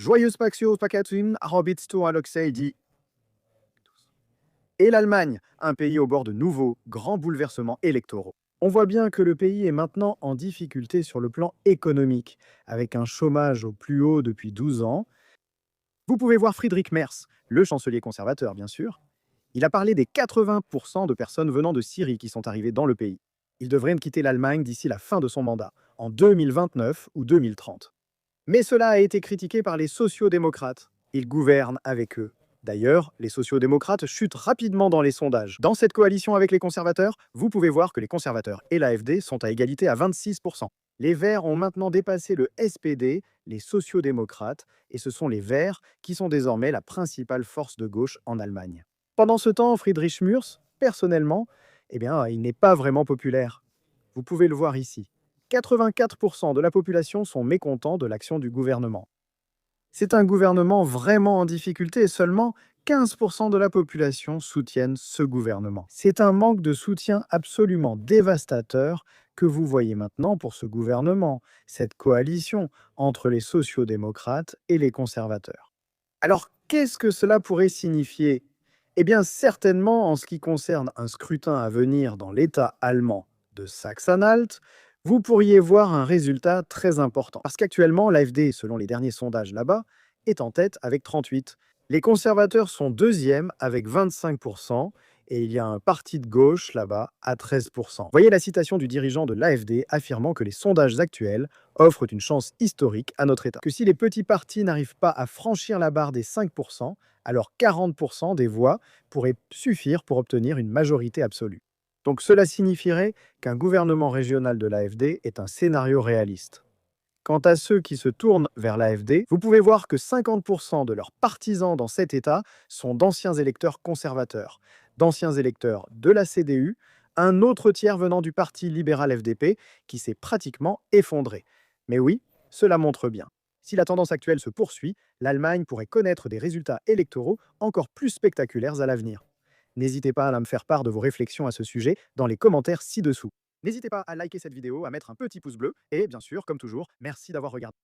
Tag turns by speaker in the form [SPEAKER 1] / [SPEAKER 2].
[SPEAKER 1] Joyeuse Paxio Pakatum, Arobitsto Aloxeidi. Et l'Allemagne, un pays au bord de nouveaux grands bouleversements électoraux. On voit bien que le pays est maintenant en difficulté sur le plan économique, avec un chômage au plus haut depuis 12 ans. Vous pouvez voir Friedrich Merz, le chancelier conservateur bien sûr. Il a parlé des 80% de personnes venant de Syrie qui sont arrivées dans le pays. Il devrait quitter l'Allemagne d'ici la fin de son mandat, en 2029 ou 2030. Mais cela a été critiqué par les sociodémocrates. Ils gouvernent avec eux. D'ailleurs, les sociodémocrates chutent rapidement dans les sondages. Dans cette coalition avec les conservateurs, vous pouvez voir que les conservateurs et l'AfD sont à égalité à 26%. Les Verts ont maintenant dépassé le SPD, les sociodémocrates, et ce sont les Verts qui sont désormais la principale force de gauche en Allemagne. Pendant ce temps, Friedrich Merz, personnellement, il n'est pas vraiment populaire. Vous pouvez le voir ici. 84% de la population sont mécontents de l'action du gouvernement. C'est un gouvernement vraiment en difficulté et seulement 15% de la population soutiennent ce gouvernement. C'est un manque de soutien absolument dévastateur que vous voyez maintenant pour ce gouvernement, cette coalition entre les sociodémocrates et les conservateurs. Alors, qu'est-ce que cela pourrait signifier? Eh bien, certainement, en ce qui concerne un scrutin à venir dans l'État allemand de Saxe-Anhalt, vous pourriez voir un résultat très important. Parce qu'actuellement, l'AfD, selon les derniers sondages là-bas, est en tête avec 38. Les conservateurs sont deuxièmes avec 25%, et il y a un parti de gauche là-bas à 13%. Voyez la citation du dirigeant de l'AfD affirmant que les sondages actuels offrent une chance historique à notre État. Que si les petits partis n'arrivent pas à franchir la barre des 5%, alors 40% des voix pourraient suffire pour obtenir une majorité absolue. Donc cela signifierait qu'un gouvernement régional de l'AfD est un scénario réaliste. Quant à ceux qui se tournent vers l'AfD, vous pouvez voir que 50% de leurs partisans dans cet État sont d'anciens électeurs conservateurs, d'anciens électeurs de la CDU, un autre tiers venant du parti libéral FDP qui s'est pratiquement effondré. Mais oui, cela montre bien. Si la tendance actuelle se poursuit, l'Allemagne pourrait connaître des résultats électoraux encore plus spectaculaires à l'avenir. N'hésitez pas à me faire part de vos réflexions à ce sujet dans les commentaires ci-dessous. N'hésitez pas à liker cette vidéo, à mettre un petit pouce bleu et bien sûr, comme toujours, merci d'avoir regardé.